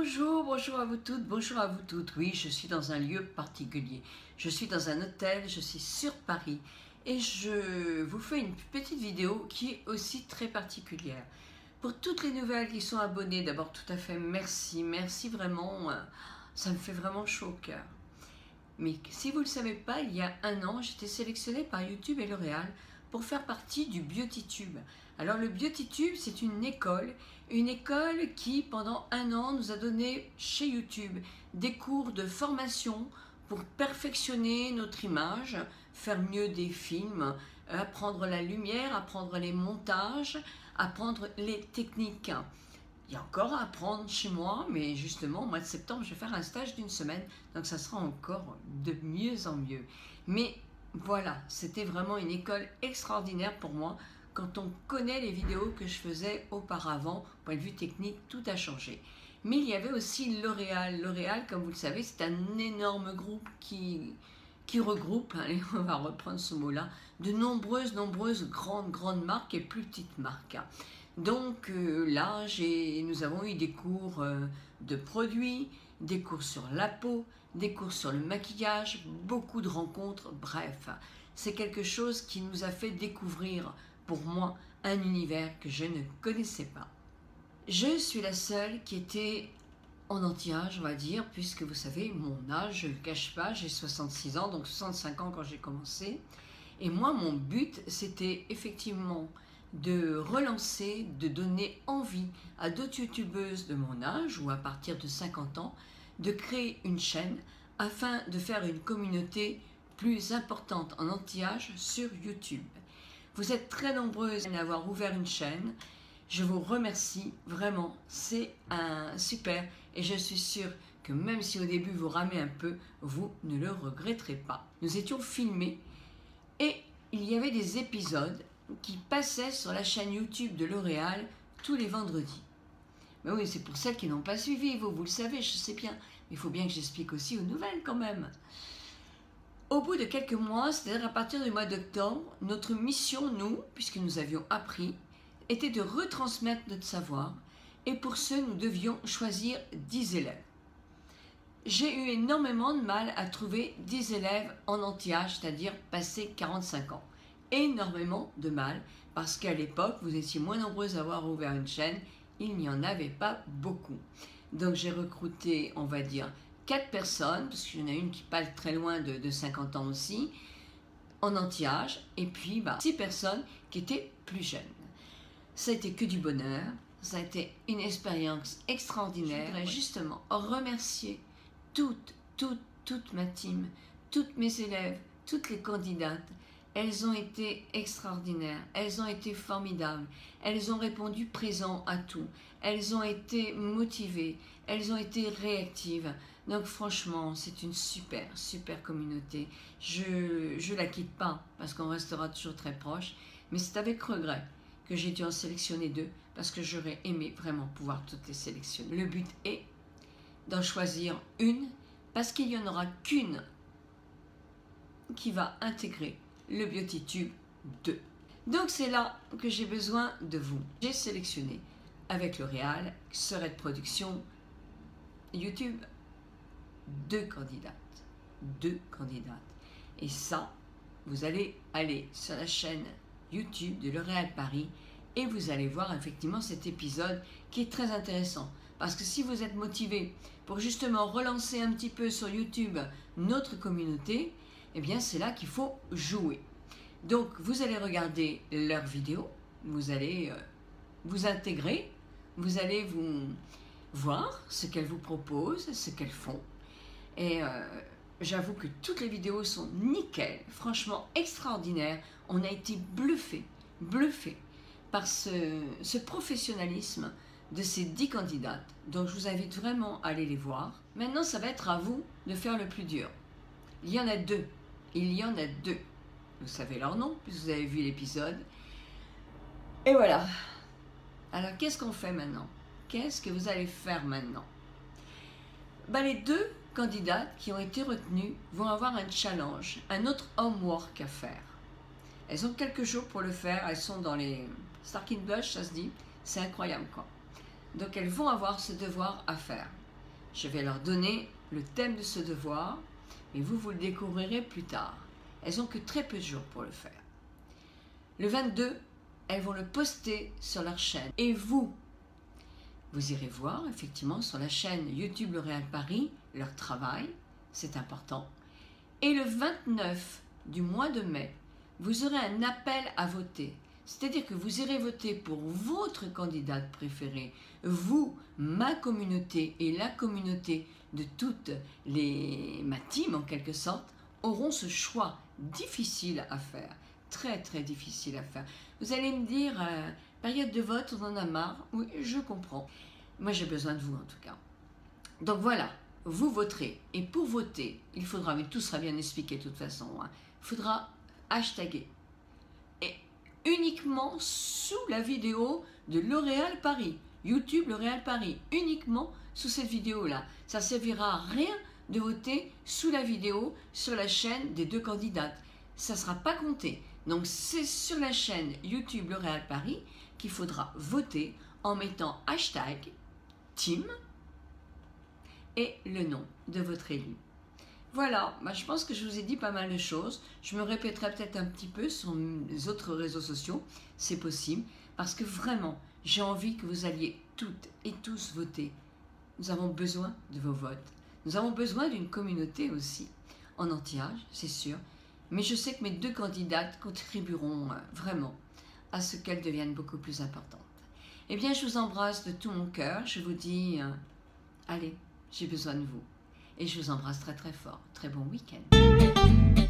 Bonjour, bonjour à vous toutes, bonjour à vous toutes. Oui, je suis dans un lieu particulier. Je suis dans un hôtel, je suis sur Paris et je vous fais une petite vidéo qui est aussi très particulière. Pour toutes les nouvelles qui sont abonnées, d'abord tout à fait merci, merci vraiment, ça me fait vraiment chaud au cœur. Mais si vous ne le savez pas, il y a un an, j'étais sélectionnée par YouTube et L'Oréal pour faire partie du BeautyTube. Alors le BeautyTube, c'est une école qui pendant un an nous a donné chez YouTube des cours de formation pour perfectionner notre image, faire mieux des films, apprendre la lumière, apprendre les montages, apprendre les techniques. Il y a encore à apprendre chez moi, mais justement, au mois de septembre, je vais faire un stage d'une semaine, donc ça sera encore de mieux en mieux. Mais voilà, c'était vraiment une école extraordinaire pour moi. Quand on connaît les vidéos que je faisais auparavant, point de vue technique, tout a changé. Mais il y avait aussi L'Oréal. L'Oréal, comme vous le savez, c'est un énorme groupe qui regroupe, allez, on va reprendre ce mot-là, de nombreuses grandes marques et plus petites marques. Donc là, nous avons eu des cours de produits, des cours sur la peau, des cours sur le maquillage, beaucoup de rencontres, bref. C'est quelque chose qui nous a fait découvrir, pour moi, un univers que je ne connaissais pas. Je suis la seule qui était en anti-âge, on va dire, puisque vous savez, mon âge, je ne le cache pas, j'ai 66 ans, donc 65 ans quand j'ai commencé. Et moi, mon but, c'était effectivement de relancer, de donner envie à d'autres youtubeuses de mon âge ou à partir de 50 ans de créer une chaîne afin de faire une communauté plus importante en anti-âge sur YouTube. Vous êtes très nombreuses à avoir ouvert une chaîne. Je vous remercie, vraiment, c'est un super et je suis sûre que même si au début vous ramez un peu, vous ne le regretterez pas. Nous étions filmés et il y avait des épisodes qui passaient sur la chaîne YouTube de L'Oréal tous les vendredis. Mais oui, c'est pour celles qui n'ont pas suivi, vous le savez, je sais bien. Mais il faut bien que j'explique aussi aux nouvelles quand même. Au bout de quelques mois, c'est-à-dire à partir du mois d'octobre, notre mission, nous, puisque nous avions appris, était de retransmettre notre savoir. Et pour ce, nous devions choisir 10 élèves. J'ai eu énormément de mal à trouver 10 élèves en anti-âge, c'est-à-dire passé 45 ans. Énormément de mal, parce qu'à l'époque, vous étiez moins nombreux à avoir ouvert une chaîne, il n'y en avait pas beaucoup. Donc j'ai recruté, on va dire, 4 personnes, parce qu'il y en a une qui parle très loin de 50 ans aussi, en anti-âge, et puis 6 personnes qui étaient plus jeunes. Ça a été que du bonheur, ça a été une expérience extraordinaire. Je voudrais justement remercier toute ma team, toutes mes élèves, toutes les candidates. Elles ont été extraordinaires, elles ont été formidables, elles ont répondu présent à tout, elles ont été motivées, elles ont été réactives. Donc franchement, c'est une super communauté. Je la quitte pas parce qu'on restera toujours très proche, mais c'est avec regret que j'ai dû en sélectionner 2 parce que j'aurais aimé vraiment pouvoir toutes les sélectionner. Le but est d'en choisir une parce qu'il n'y en aura qu'une qui va intégrer le BeautyTube 2. Donc c'est là que j'ai besoin de vous. J'ai sélectionné avec L'Oréal, Serette Production, YouTube, 2 candidates. 2 candidates. Et ça, vous allez aller sur la chaîne YouTube de L'Oréal Paris et vous allez voir effectivement cet épisode qui est très intéressant. Parce que si vous êtes motivé pour justement relancer un petit peu sur YouTube notre communauté, eh bien c'est là qu'il faut jouer. Donc vous allez regarder leurs vidéos, vous allez vous intégrer, vous allez vous voir ce qu'elles vous proposent, ce qu'elles font. Et j'avoue que toutes les vidéos sont nickel, franchement extraordinaires. On a été bluffé par ce professionnalisme de ces 10 candidates. Donc je vous invite vraiment à aller les voir. Maintenant, ça va être à vous de faire le plus dur. Il y en a 2. Il y en a 2. Vous savez leur nom, puisque vous avez vu l'épisode. Et voilà. Alors, qu'est-ce qu'on fait maintenant? Qu'est-ce que vous allez faire maintenant? Les 2 candidates qui ont été retenues vont avoir un challenge, un autre homework à faire. Elles ont quelques jours pour le faire. Elles sont dans les Starkin Blush, ça se dit. C'est incroyable, quoi. Donc, elles vont avoir ce devoir à faire. Je vais leur donner le thème de ce devoir, mais vous le découvrirez plus tard. Elles n'ont que très peu de jours pour le faire. Le 22, elles vont le poster sur leur chaîne. Et vous irez voir effectivement sur la chaîne YouTube L'Oréal Paris leur travail, c'est important. Et le 29 du mois de mai, vous aurez un appel à voter. C'est-à-dire que vous irez voter pour votre candidate préférée. Vous, ma communauté et la communauté de toute ma team en quelque sorte, auront ce choix difficile à faire. Très très difficile à faire. Vous allez me dire, période de vote, on en a marre. Oui, je comprends. Moi j'ai besoin de vous en tout cas. Donc voilà, vous voterez. Et pour voter, il faudra, mais tout sera bien expliqué de toute façon, hein, il faudra hashtagger. Et uniquement sous la vidéo de L'Oréal Paris. YouTube L'Oréal Paris. Uniquement sous cette vidéo-là. Ça ne servira à rien de voter sous la vidéo sur la chaîne des deux candidates. Ça ne sera pas compté. Donc c'est sur la chaîne YouTube L'Oréal Paris qu'il faudra voter en mettant hashtag team et le nom de votre élu. Voilà, je pense que je vous ai dit pas mal de choses. Je me répéterai peut-être un petit peu sur les autres réseaux sociaux, c'est possible, parce que vraiment, j'ai envie que vous alliez toutes et tous voter. Nous avons besoin de vos votes. Nous avons besoin d'une communauté aussi, en anti-âge, c'est sûr. Mais je sais que mes deux candidates contribueront vraiment à ce qu'elles deviennent beaucoup plus importantes. Eh bien, je vous embrasse de tout mon cœur. Je vous dis, allez, j'ai besoin de vous. Et je vous embrasse très très fort. Très bon week-end.